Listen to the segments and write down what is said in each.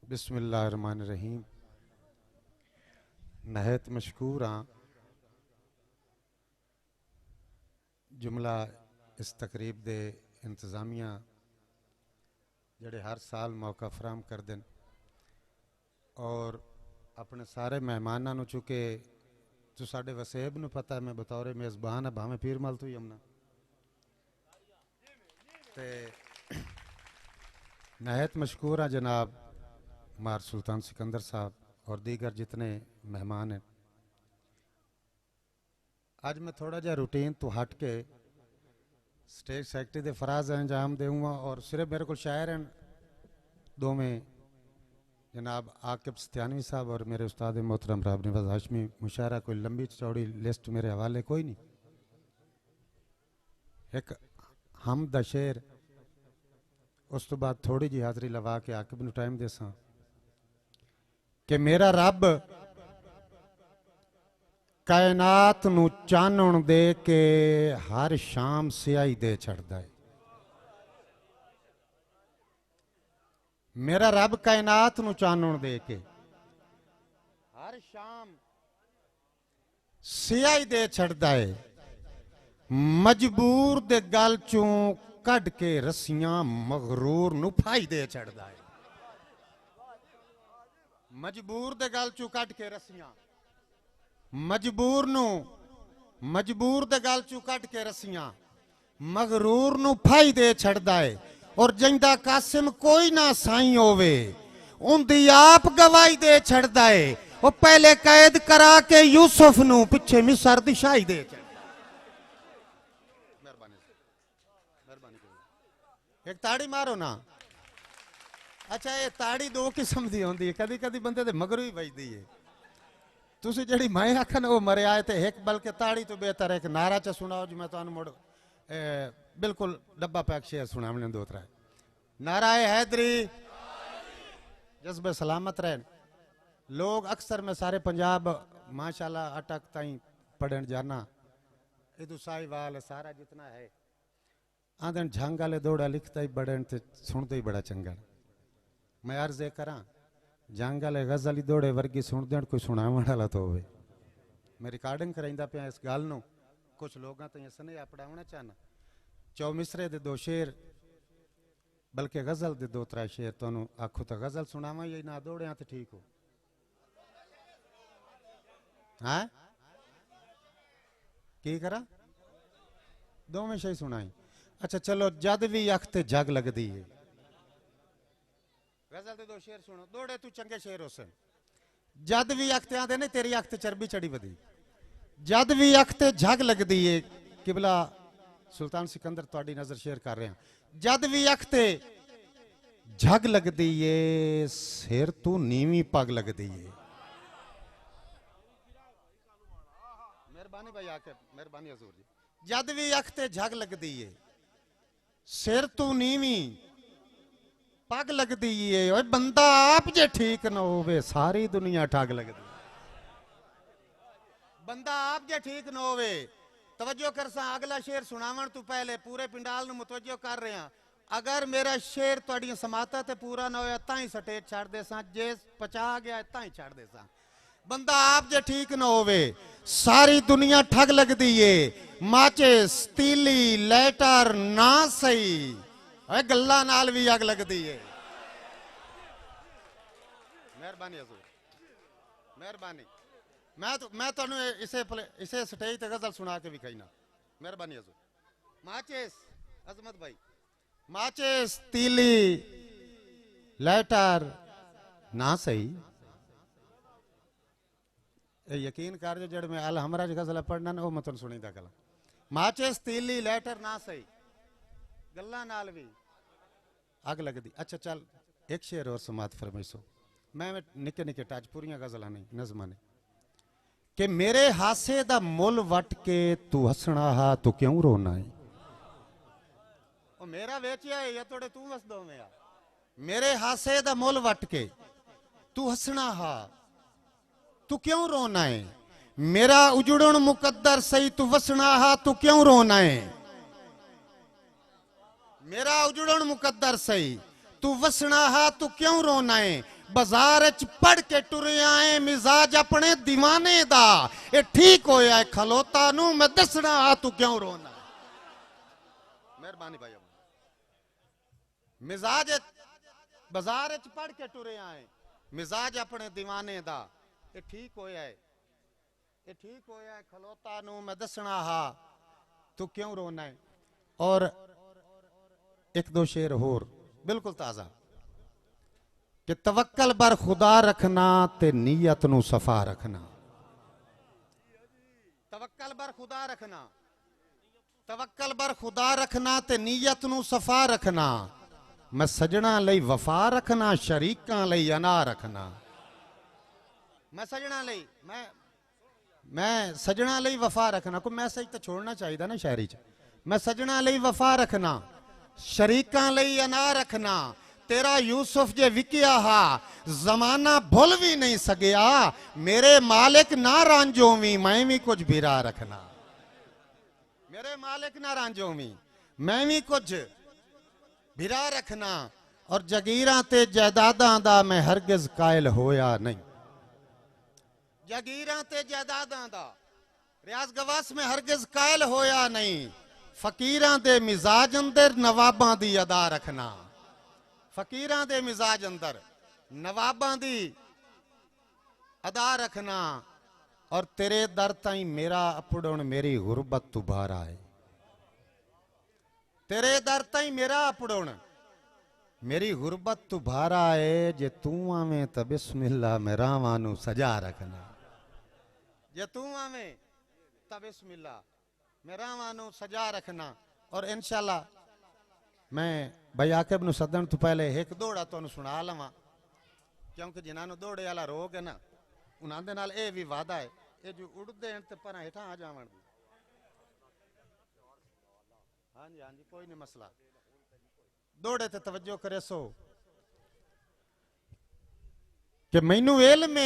बिस्मिल्लाहिर्रहमानिर्रहीम। नहायत मशकूर हाँ जुमला इस तकरीब दे इंतज़ामिया जड़े हर साल मौका फराम कर दें और अपने सारे मेहमानों चुके तो साढ़े वसेब न पता है मैं बतौर मेज़बान है भावें पीर मल तू यमुना ते नहायत मशकूर हाँ जनाब मार सुल्तान सिकंदर साहब और दीगर जितने मेहमान हैं। आज मैं थोड़ा जा रूटीन तो हट के स्टेज सेक्रेटरी दे फराज अंजाम दूँगा और सिर्फ मेरे को शायर हैं दो में जनाब आकिब सत्यानवी साहब और मेरे उस्ताद मोहतरम राब नवाज हाशमी मुशायरा कोई लंबी चौड़ी लिस्ट मेरे हवाले कोई नहीं। एक हम दा शेर उस तो बाद थोड़ी जी हाज़री लवा के आकिब नूं टाइम देसां कि मेरा रब कायनात नूं चानण दे के हर शाम सियाही दे छड़दा है। मेरा रब कायनात नूं चानण दे के हर शाम सियाही दे छड़दा है। मजबूर दे गल चों कढ़ के रस्सियां मगरूर नूं फाई दे छड़दा है। मजबूर दे गल चों कढ़ के रस्सियां मजबूर दे गल चों कढ़ के रस्सियां मगरूर नूं फाई दे छड़दा है। और जिंदा कासिम कोई ना साई होवे उनदी आप गवाही दे छड़दा है। वो पहले कैद करा के यूसुफ नूं पिछे मिस्र दी शाही दे छड़दा। एक ताड़ी मारो ना। अच्छा ये ताड़ी दो किस्म की होंदी है कदी कदी बंदे दे मगरू ही बजदी है। तुसी जड़ी मैं आखन वो मरे आए थे एक बल्कि ताड़ी तो बेहतर है एक नारा च सुनाओ जो मैं तुहानू मुड़ बिल्कुल डब्बा पैक शेयर सुनावने दो त्रै नाराए हैदरी जज्बे सलामत रहन। लोग अक्सर मैं सारे पंजाब माशाल्लाह अटक ताई पढ़न जाना इदू साहिवाल सारा जितना है आंदन झंग वाले दौड़ा लिखता ही बड़न ते सुनते ही बड़ा चंगा। मैं अर्ज ये करा जंग वाले गजल दौड़े वर्गी सुन देन कोई सुनावन वाला तो होवे। मैं रिकॉर्डिंग कराइंदा पिया इस गल नूं कुछ लोगों तो सने पढ़ावना चाहना चौमिसरे दे दो शेर बल्कि गजल दे दो त्रै शेर तुहानू आखो तो गजल सुनावा या ना दौड़िया तो ठीक हो। हाँ की करा दोवें शे सुनाई। अच्छा चलो जद भी अख ते जग लगदी है गजल दे दो शेर सुनो दौड़े तू चंगे शेर हो सन। जद भी अख ते आंदे ने तेरी अख ते चर्बी चढ़ी बदी जद भी अख ते जग लगदी है किबला सुल्तान सिकंदर तुहाडी नजर शेयर कर रहे हैं। जद भी अख ते जग लगदी है सिर तू नीवी पग लगदी है। मेहरबानी भाई आके मेहरबानी हजूर जी। जद भी अख ते जग लगदी है सिर तू नीवी पग लगदी है। ओए बंदा आप जे ठीक न होवे सारी दुनिया ठग लगदी। बंदा आप जे ठीक न होवे तवज्जो कर सा अगला शेर सुनावन तू पहले पूरे पिंडाल नूं मुतवज्जो कर रहे हैं। अगर मेरा शेर तुहाडियां समाता ते पूरा ना होया तां ही स्टेज छड़ दे सा जे पचा गया तां ही छड़ दे सा। बंदा आप जे ठीक न होवे सारी दुनिया ठग लगदी है। माचिस तीली लैटर ना सही गल्ला नाल भी अग लगदी है। मेहरबानी हजूर मेहरबानी मैं तुहानू इसे स्टेज ते गजल सुना के भी कहना मेहरबानी हजूर। माचिस अजमत भाई माचिस तीली लैटर ना सही यकीन कर जो जड़ में अल हमरा गजल पढ़ना वो मैं तुहानू सुनी दा गला। माचिस तीली लैटर ना सही गल्ला नाल भी अग लगदी। अच्छा चल एक शेर और समात फरमाइसो मैं निके निके टच पूरियां गजलां नहीं नज़मा ने कि मेरे हासे दा मुल वट के तू हसना हा तू क्यों रोना है। ओ मेरा वेचिया है या तोड़े तू वस दो में मेरे हासे दा मुल वट के तू हसना हा तू क्यों रोना है। मेरा उजड़न मुकद्दर सही तू वसना हा तू क्यों रोना है। मेरा उजड़न मुकद्दर सही तू वसना हा तू क्यों रोना है। बाजार च पढ़ के टुरिया है मिजाज अपने दीवाने दा ये ठीक होया है खलोता नू मैं दसना आ तू क्यों रोना मेहरबानी भाई मिजाज बाजार च पढ़ के टुरिया है मिजाज अपने दीवाने दा ये ठीक होया है ये ठीक होया है खलोता नू मैं दसना हा तू क्यों रोना है। और एक दो शेर होर बिल्कुल ताजा कि तवक्कल बर खुदा रखना ते नीयत नू सफा रखना तवक्कल बर खुदा रखना तवक्कल बर खुदा रखना ते नीयत नू सफा रखना मैं सजना लई वफा रखना शरीकां लई अना रखना मैं सजना लई मैं सजना लई वफा रखना कोई मैसेज तो छोड़ना चाहिए ना शायरी च मैं सजना लई वफा रखना शरीकां लई अना रखना तेरा यूसुफ जे विकिया हा जमाना भूल भी नहीं सकिया मेरे मालिक ना रांझोवी मैं भी कुछ बिरा रखना मेरे मालिक ना रांझोवी मैं भी कुछ बिरा रखना और जगीरां ते जायदादां दा मैं हरगिज कायल होया नहीं जगीरां ते जायदादां दा रियाज गवास में हरगिज कायल होया नहीं फकीरां दे मिजाज अंदर नवाबां दी अदा रखना फकीरां दे मिजाज अंदर नवाबां दी अदा रखना और तेरे दर ताई मेरा अपड़न मेरी गुरबत तू भारा है तेरे दर ताई मेरा अपड़न मेरी गुरबत तू भारा है जे तू आवे तो बिस्मिल्लाह मैं रावानू सजा रखना जे तू आवे तो बिस्मिल्लाह मैं रावानू सजा रखना। और इंशाल्लाह मैं भाई आकिब नू सदन तो पहले एक दौड़ा तुहानू सुना लवां क्योंकि जिन्होंने दौड़े वाला रोग है ना उन्होंने नाल ये भी वादा है ये जो उड़ते हैं तो पर हेठा आ जावन दी हाँ जी कोई नहीं मसला दौड़े ते तवज्जो करे सो कि मैनू इल्म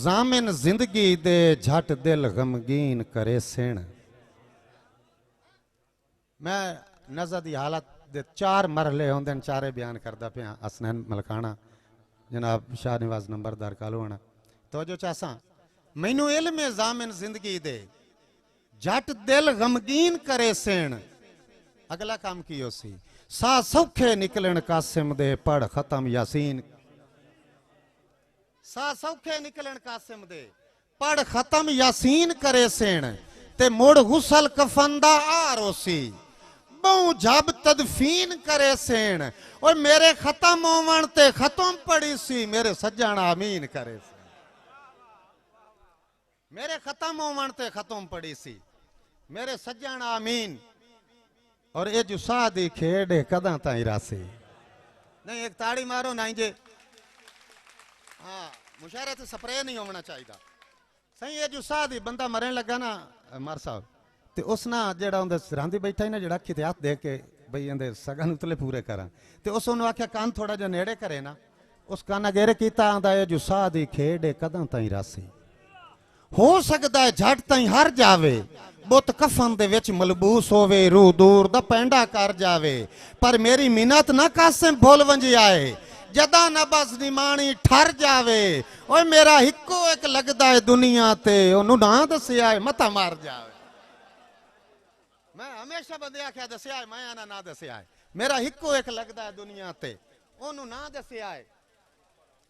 जामिन जिंदगी दे झट दिल गमगीन करे सेण मैं नज़र की हालत दे 4 मरहले होंदे न चारे बयान करदा पिया हसनैन मलकाना जनाब शाह निवाज नंबरदार कालूआना तवज्जो चाहसा मैनू इल्म जामिन जिंदगी दे झट दिल गमगीन करे सेण अगला काम की सी सा सौखे निकलन कासिम दे पढ़ खत्म यासीन सा सौखे निकलन कासिम दे पढ़ खत्म यासीन करे सेण ते मुड़ गुसल कफन दा आरोसी बहु जब तदफीन करे सेण और मेरे खत्म होवन ते खत्म पड़ी सी मेरे सज्जन आमीन करे सी मेरे खत्म होवन ते खत्म पड़ी सी मेरे सज्जन आमीन। और ये जो सादी खेड है कदा ताई रासी नहीं एक ताड़ी मारो ना जे हाँ मुशायरे से स्प्रे नहीं होना चाहिए सही ये जो सादी बंदा मरन लगा ना मार साहब ते उस ना जेड़ा उनदे सिरांदी बैठा ही ना जेड़ा अखी ते हाथ दे के बई इंदे सगन उतले पूरे करा ते उस उन्होंने आख्या कान थोड़ा जा नेड़े करे ना उस काना गेरे कीता आंदा ये जो सादी खेड है कदा ताई रासी हो सकता है झट ताई हर जावे बुत कफन दे विच मलबूस होवे रूह दूर दा पैंडा कर जावे पर मेरी मिन्नत ना कासिम भूल वंजी आए जदा नबज निमाणी ठर जावे ओए मेरा हिक्को एक लगदा है दुनिया ते ओनू ना दसिया है मता मार जावे मैं हमेशा बंदे आख्या दसिया है मैं आना ना दसिया है मेरा हिक्को एक लगदा है दुनिया ते ओनू ना दसिया है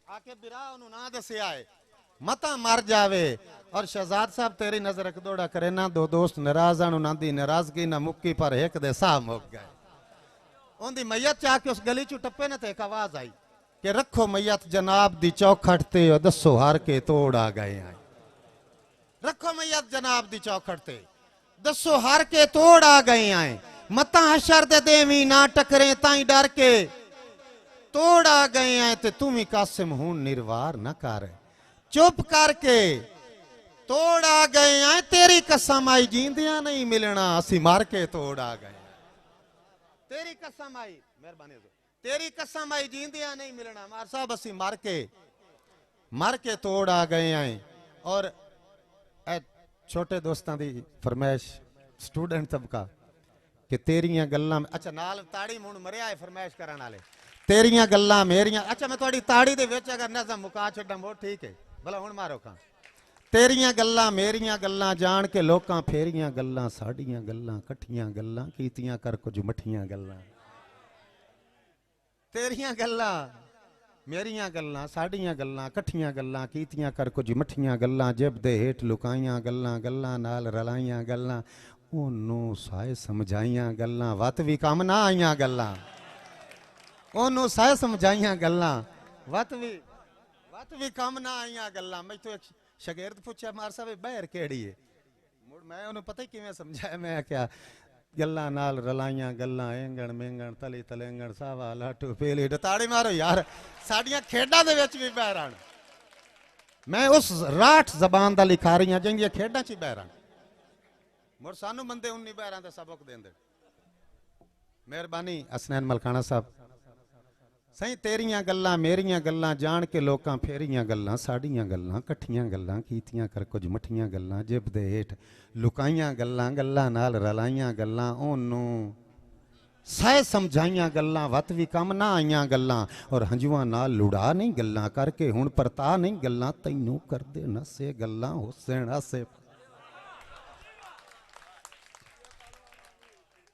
आके बिरा ओनू ना दसिया है मता मर जावे। और शहजाद साहब तेरी नजर एक दौड़ा करे ना दो दोस्त नाराज दी नाराजगी ना मुक्की पर एक दे साह मुक गए उनकी मैयत चाह के उस गली चू टप्पे ने तो एक आवाज आई कि रखो मैयत जनाब दी चौखट ते दसो हार के तोड़ आ गए हैं रखो मैयत जनाब दी चौखट ते दसो हार के तोड़ आ गए हैं मता हशर दे देवी ना टकरे ताई डर के तोड़ आ गए हैं ते तुम ही कासिम हूं निर्वार न कर चुप करके तोड़ आ गए हैं तेरी कसम आई जींदियां नहीं मिलना असी मार के तोड़ आ गए तेरी कसम आई मेहरबानी तेरी कसम आई जींदियां नहीं मिलना मार साहब असी मार के तोड़ आ गए हैं। और छोटे दोस्तों की फरमाइश स्टूडेंट तबका कि तेरियां गल्लां अच्छा नाल ताड़ी मुंड मरिया है फरमाइश करने वाले तेरियां गल्लां मेरियां। अच्छा मैं थोड़ी ताड़ी दे विच अगर नज़म मुका छड्डां बहुत ठीक है भला हुण मारो खां। तेरियां गल्लां मेरियां गल्लां जान के लोकां फेरियां गल्लां साडियां गल्लां कट्ठियां गल्लां कीतियां कर कुछ मठियां गल्लां। तेरियां गल्लां मेरियां गल्लां साडियां गल्लां कट्ठियां गल्लां कीतियां कर कुछ मठियां गल्लां जिब दे हेठ लुकाइयां गल्लां गल्लां नाल रलाइयां गल्लां ओनू साए समझाइयां गल्लां वत भी कम ना आइयां गल्लां। ओनू साए समझाइयां गल्लां वत भी कम ना आइयां गल्लां। मैं तो एक शगिर्द पूछा मार साहब बहर केड़ी है मुड़ मैं उन्हें पता ही किवें समझाया। मैं क्या गल्लां नाल रलाइयां गल्लां एंगण मेंगण तली तलेंगण सावा लाटू पेली ताड़ी मारो यार साडियां खेडां दे विच भी बहरान। मैं उस राठ जबान दा लिखा रही हां जिंदियां खेडां च बहरान मुड़ सानू बंदे 19 बहरां दे सबक देंदे। मेहरबानी हसनैन मलकाना साहब सही तेरियां गल्लां मेरियां गल्लां जान के लोकां फेरियां गल्लां साडियां गल्लां कट्ठियां गल्लां कीतियां कर कुछ मठियां गल्लां जिब दे हेठ लुकाइयां गल्लां गल्लां नाल रलाइयां गल्लां ओनू सह समझाइयां गल्लां वत भी कम ना आइयां गल्लां और हंजुआं नाल लुड़ा नहीं गल्लां करके हुण परता नहीं गल्लां तैनू करदे नसे गल्लां हुसैन आसे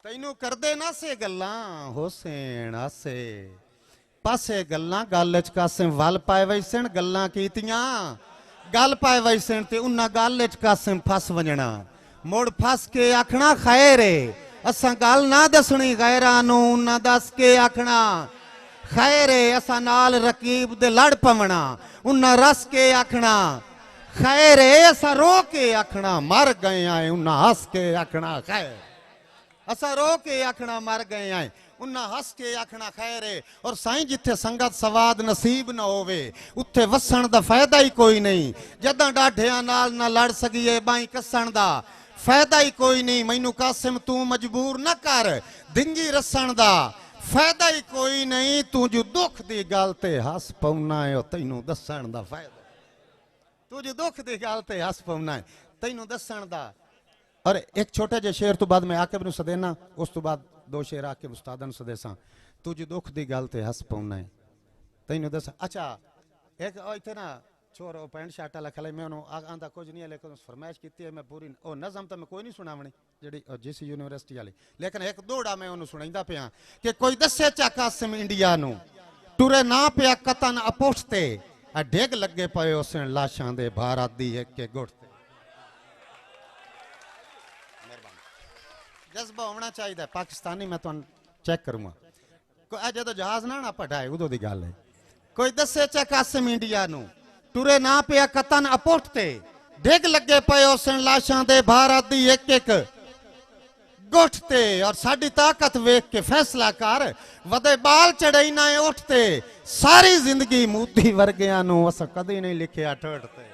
तैनू करदे नसे गल्लां हुसैन आसे पासे गल्लां गल च कासे वल पाए वैसन गल्लां कीतियां गल पाए वैसन ते उन्ना गल च कासे फस वंजना मुड़ फस के आखना खैर असां गल ना दसनी गैरां नू उन्ना दस के आखना खैर असां नाल रकीब दे लड़ पवना उन्ना रस के आखना खैर असां रो के आखना मर गए आए उन्ना हस के आखना खैर असां रो के आखना मर गए आए उन्ना हस के आखना खैर है। और साईं जिथे संगत सवाद नसीब न होवे उत्थे वसन दा फायदा ही कोई नहीं। जदां डाढियां नाल ना लड़ सकीए बाई कसन दा फायदा ही कोई नहीं। मैनू कासिम तू मजबूर न कर दिंजी रसन दा फायदा ही कोई नहीं। तू जो दुख दी गल ते हस पौना है तैनू दसन दा फायदा तू जो दुख दी गल ते हस पौना है तैनू दसन दा। और एक छोटे जे शेर तो बाद मैं आके नू सदेना उस तो बाद दो शेर आके उस्तादां नू सदेसा तू जो दुख दी गल ते हस पौना है तैनू दस। अच्छा एक इत्थे ना छोर पैंट शर्ट वाला खले मैं आंदा कुछ नहीं है लेकिन फरमाइश की है मैं पूरी ओ नज़म तो मैं कोई नहीं सुनावनी जी जिस यूनिवर्सिटी वाली लेकिन एक दोड़ा मैं उन्होंने सुनाइंदा पिया कि कोई दसे चा कासिम इंडिया नू टुरे ना पिया कतन अपोछते ढेग लगे पे उस लाशां दे भारत दी एक के गुट जज्बा होना चाहिए पाकिस्तानी मैं तुम चेक करूंगा जो जहाज ना पटाए उदों की गल है। कोई दसे चा कासिम इंडिया नू टुरे ना पिया कतन अपोटते डिग लगे पे उस लाशां दे भारत दी एक एक गुठते और साडी ताकत वेख के फैसला कर वदे बाल चढ़ाई ना उठते सारी जिंदगी मूदी वर्गिया नू अस कदी नहीं लिखिया ठोटते।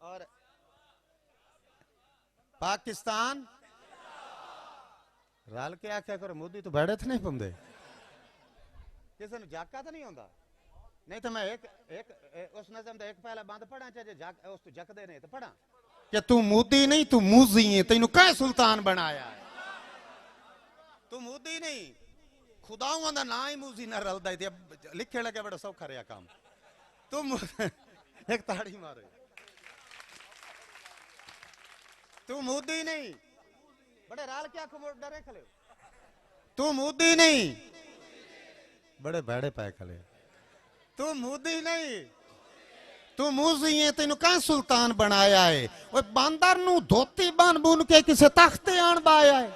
और पाकिस्तान रल के आख्या करो मोदी तो बैठे थे नहीं पाते किसी ने जाका तो नहीं आता नहीं तो मैं एक उस नज़म का एक पहला बंद पढ़ा चाहे उस तो जकदे नहीं तो पढ़ा कि तू मोदी नहीं तू मूजी है तेन कह सुल्तान बनाया है तू मोदी नहीं खुदाओं का ना ही मूजी ना रलदा लिखे लगे बड़ा सौखा रहा काम तुम एक ताड़ी मारो तू मोदी नहीं बड़े राल क्या डरे खले तू मोदी नहीं बड़े बैड़े पाए खले तू मोदी नहीं तू मूजी है तेन कह सुल्तान बनाया है वो बांदर नू धोती बन बुन के किसे तख्ते आन बाया है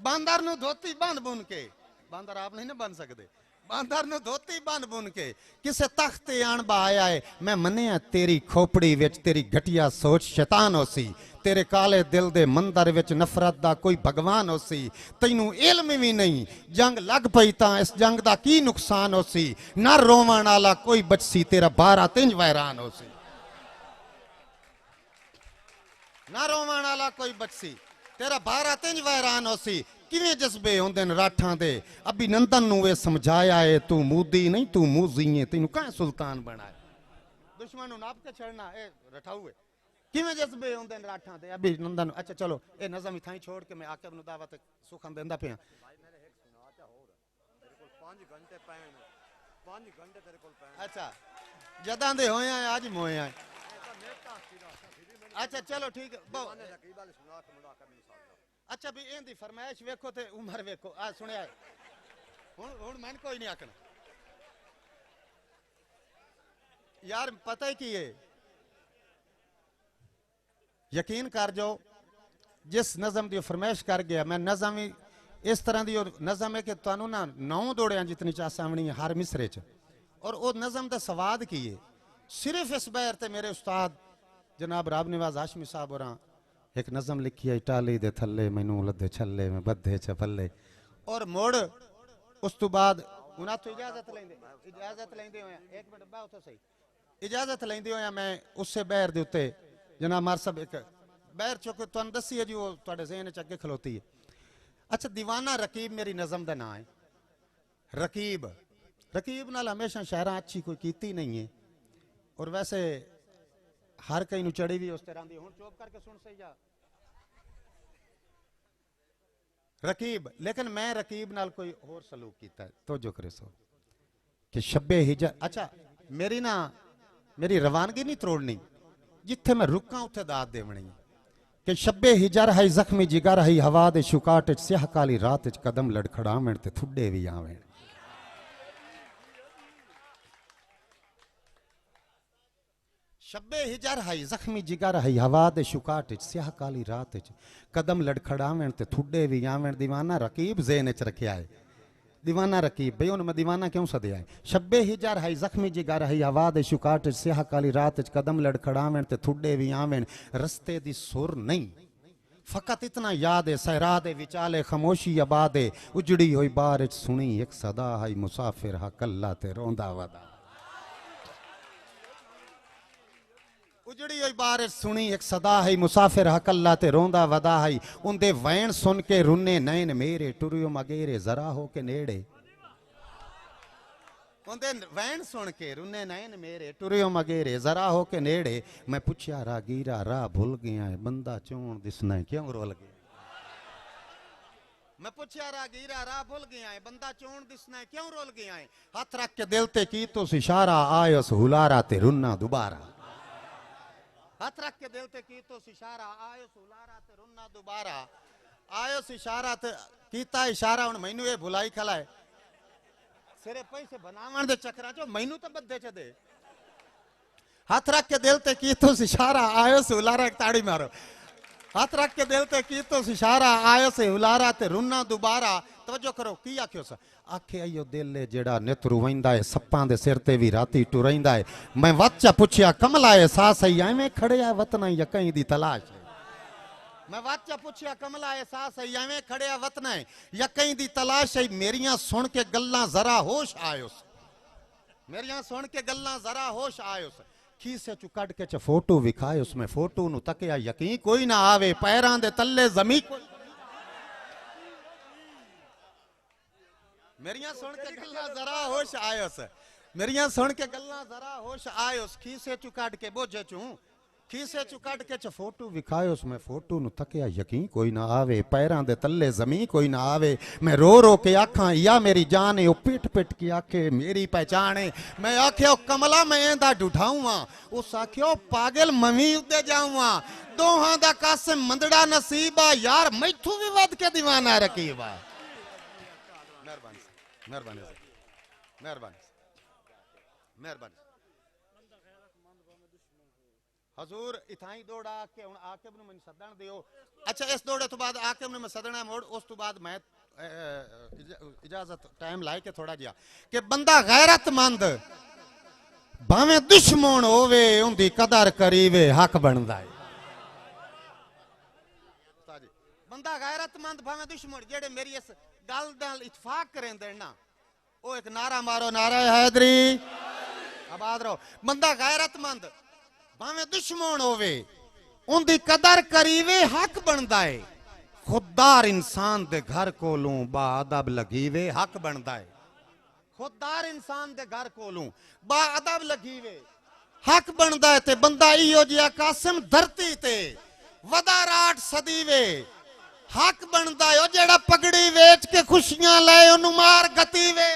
बांदर नू धोती बन बुन के बांदर आप नहीं ना बन सकते बांदर नू धोती बन बुन के किसे तख्ते आन बाया है। मैं मनिया तेरी खोपड़ी विच तेरी घटिया सोच शैतान हो सी तेरे काले दिल दे मंदर विच नफरत दा कोई भगवान हो सी तैनू इल्म भी नहीं जंग लग पई तां इस जंग दा की नुकसान हो सी ना रोवण वाला कोई बचसी तेरा 12 तिंज वैरान हो सी ना रोवण वाला कोई बचसी तेरा 12 तिंज वैरान हो सी। किवें जज्बे होंदे न राठां दे अभिनंदन नू वे समझाया है तू मोदी नहीं तू मूजी है तेनू कह सुल्तान बनाया दुश्मन नू नाप के छड़ना ए रठाऊ है किवें जज्बे होंदे ने राठां ते अभी नंदन। अच्छा चलो ये नज़म इथां ही छोड़ के मैं आके अपनी दावत सुखम देंदा पिया। 5 घंटे तेरे को पैन। अच्छा जदां दे होए हैं आज मोए हैं। अच्छा चलो ठीक है। अच्छा भी इहदी फरमाइश वेखो ते उमर वेखो। आ सुनिया हुण मैंने कोई नहीं आखना यार। पता ही की है, यकीन कर जाओ जिस नज़म की फरमाइश कर गया मैं नज़म ही इस तरह की नज़म है कि तुहानू ना 9 दौड़ियां जितनी चास आवनी है हर मिसरे च। और वो नज़म का स्वाद की है सिर्फ इस बैर ते मेरे उस्ताद जनाब राब निवाज हाशमी साहब और एक नज़म लिखी है टाली दे थले मैनू लदे छले में बद्धे च पल्ले। और मुड़ उस तो बाद उन्हां तो इजाजत लेंदे होया एक मिनट बात तो सही इजाजत लेंदे होया मैं उससे बैर दे उत्ते जनाब मार साहब एक बैर चुक तुहानू दसी है जी वो तुहाडे ज़हन च अगे खलोती है। अच्छा दीवाना रकीब मेरी नज़म का नाम है। रकीब रकीब नाल हमेशा शायरा अच्छी कोई कीती नहीं है और वैसे हर कई नू चढ़ी भी उस तरह दी। हुण चुप करके सुन सही जा रकीब। लेकिन मैं रकीब नाल कोई होर सलूक कीता है तो जो करे सो कि शब्बे हिजर। अच्छा मेरी रवानगी नहीं तरोड़नी जिथे मैं रुका उत्थे दाद देवनी कि शब्बे हिजर है जख्मी जिगर है हवा दे शुकाट स्याह काली रात कदम लड़खड़ावण ते थुड्डे भी आवेण। शब्बे हिजर है जख्मी जिगर है हवा दे शुकाट स्याह काली रात कदम लड़खड़ावण ते थुड्डे भी आवेण। दीवाना रकीब ज़हन च रखिया है। दीवाना रकीब भाई उन मैं दीवाना क्यों सदिया है। शब्बे हिजर है जख्मी जिगर है हवा दे शुकाट स्याह काली रात कदम लड़खड़ावण ते थुड्डे भी आवेण। रस्ते दी सुर नहीं फकत इतना याद है सहरा दे विचाले खामोशी आबाद है उजड़ी हुई बार सुनी एक सदा है मुसाफिर हा कल्ला ते रोंदा वदा। उजड़ी हुई बार सुनी एक सदा है मुसाफिर हा कल्ला ते रोंदा वदा है। उनदे वैन सुन के रुन्ने नैन मेरे टुरियो मगेरे जरा हो के नेड़े। उनदे वैन सुन के रुन्ने नैन मेरे टुरियो मगेरे जरा हो के नेड़े। मैं पुछया रागीरा राह भूल गया है बंदा चोण दिसना क्यों रोल गया। मैं पूछया रागीरा राह भूल गया है बंदा चोण दिसना क्यों रोल गया है। हाथ रख के दिल ते की तो इशारा आयस हुलारा ते रुन्ना दोबारा। हाथ रख के दिल ते की तो इशारा आयस हुलारा ते रुन्ना दोबारा। आयस इशारा ते कीता इशारा हुण मैनू ये भुलाई खला है सिरे पैसे बनावण दे चक्करां चो मैनू तो बद्धे च दे। हाथ रख के दिल ते की तो इशारा आयस हुलारा एक ताड़ी मारो। हाथ रख के दिल ते की तो इशारा आयस हुलारा ते रुन्ना दोबारा। तवज्जो करो की आख्यो सा आखे आयो दिल जेड़ा नित रुवैंदा है सप्पां दे सिर ते भी राती टुरैंदा है। मैं वच्चा पुछया कमला है सास है एवें खड़िया वतना यकई दी तलाश है। मैं वच्चा पुछया कमला है सास है एवें खड़िया वतना है यकई दी तलाश है। मेरियां सुन के गल्लां जरा होश आयोस मेरियां सुन के गल्लां जरा होश आयोस। खीसे चु कट के च फोटो विखाए उसमें फोटो नु तकिया यकीन कोई ना आवे पैरां दे तल्ले जमी मेरियां सुन के गल्लां जरा होश आयोस। मेरियां सुन के गल्लां जरा होश आयोस। खीसे चु कट के बोझे चू खीसे चु कट के च फोटो विखाए उसमें फोटो नु तकिया यकीन कोई ना आवे पैरां दे तल्ले जमी कोई ना आवे। मैं रो रो के आखां या मेरी जान है ओ पिट पिट के आखे मेरी पहचान है। मैं आख्यो कमला मैं एंदा ढुठाऊं उस आख्यो पागल मवी उदे जाऊं दोहां दा कासिम मंदड़ा नसीबा यार मैथू भी वध के दीवाना रकीबा। मेहरबानी मेहरबानी मेहरबानी मेहरबानी हजूर इथाई दौड़ा के हुण आके मैं सदन दियो। अच्छा इस दौड़े तो बाद आके मैं सदना मोड़ उस तो बाद मैं इजाजत टाइम लाए के थोड़ा जिहा कि बंदा गैरतमंद भावें दुश्मन होवे उनदी कदर करीवे हक बनदा है। बंदा गैरतमंद भावें दुश्मन जेड़े मेरी इस गल नाल इतफाक करेंदे ना ओ एक नारा मारो नारा हैदरी आबाद रहो। बंदा गैरतमंद भावें दुश्मन होवे उनदी कदर करीवे हक बनदा है। खुददार इंसान दे घर कोलों बाअदब लगीवे हक बनदा है। खुददार इंसान दे घर कोलों बाअदब लगीवे हक बनता है ते बंदा इहो जिहा कासिम धरती ते वदा राठ सदी वे हक बनता है जेड़ा पगड़ी वेच के खुशियां लाए ओनू मार गति वे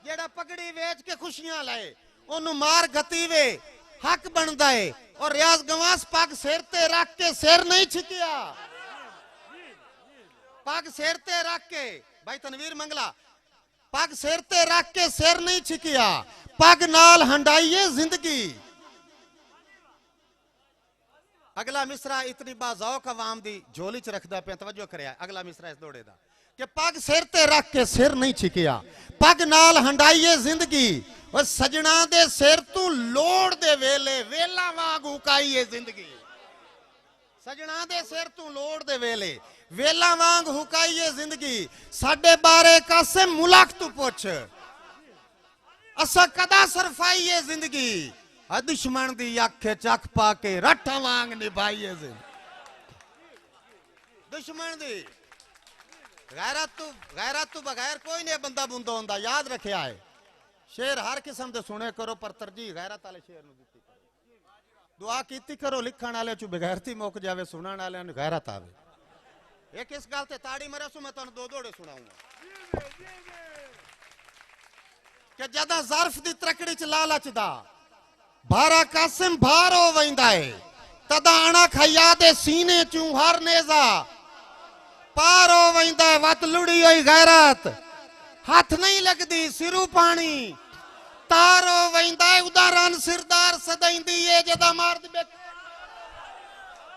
जेड़ा पगड़ी वेच के खुशियां लाए ओनू मार गति वे हक बनता है। और रियाज गवास पग सिर ते रख के सिर नहीं छिकिया पग सिर ते रख के भाई तनवीर मंगला पग सिर ते रख के सिर नहीं छिकिया पग नाल हंडाइए जिंदगी। अगला मिसरा इतनी बाज़ौक अवाम दी झोली च रखदा पे तवज्जो करया अगला मिसरा इस दौड़े दा कि पग सिर ते रख के सिर नहीं छिकिया पग नाल हंडाइए जिंदगी। और सजना दे सिर तू लोड़ दे वेले वेला वांग हुकाइए जिंदगी सजना दे सिर तू लोड़ दे वेले वेला वांग हुकाइए जिंदगी। साडे बारे कासे मुलाक तू पुछ असा कदा सरफाइए जिंदगी दुश्मन दी अख चख पा के रट्ठा वांग निभाइए दुश्मन दी गैरत तू बगैर कोई नहीं बंदा बुंदा होंदा याद रखिया है। शेर हर किस्म दे सुने करो पर तरजीह गैरत वाले शेर नूं दित्ती करो दुआ कीती करो लिखण वाले चू बेगैरती मुक जावे सुनण वाले नूं गैरत आवे। एक इस गल ते ताड़ी मरे सो मैं तुहानूं दो दोड़े सुनाऊंगा कि जदा ज़र्फ दी त्रकड़ी च लालच दा भारा कासिम भार हो वैंदा है तदा अणा खया दे सीने चू हर नेजा पार हो वैंदा है वत लुड़ी होई गैरत हाथ नहीं लगदी सिरू पानी तार हो वैंदा है उदाहरण सिरदार सदैंदी है जदा मार दे।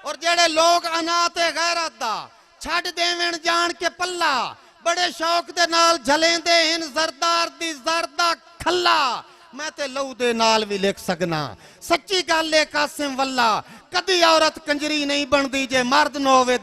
और जेड़े लोग अनाथ गैरत दा छड़ देवन जान के पल्ला बड़े शौक दे नाल झलेंदे हिन जरदार दी जरदा खल्ला मैं ते लहू दे नाल भी लिख सकना सच्ची गल है कासिम वल्ला कदी औरत कंजरी नहीं बनदी जे मर्द न होवे।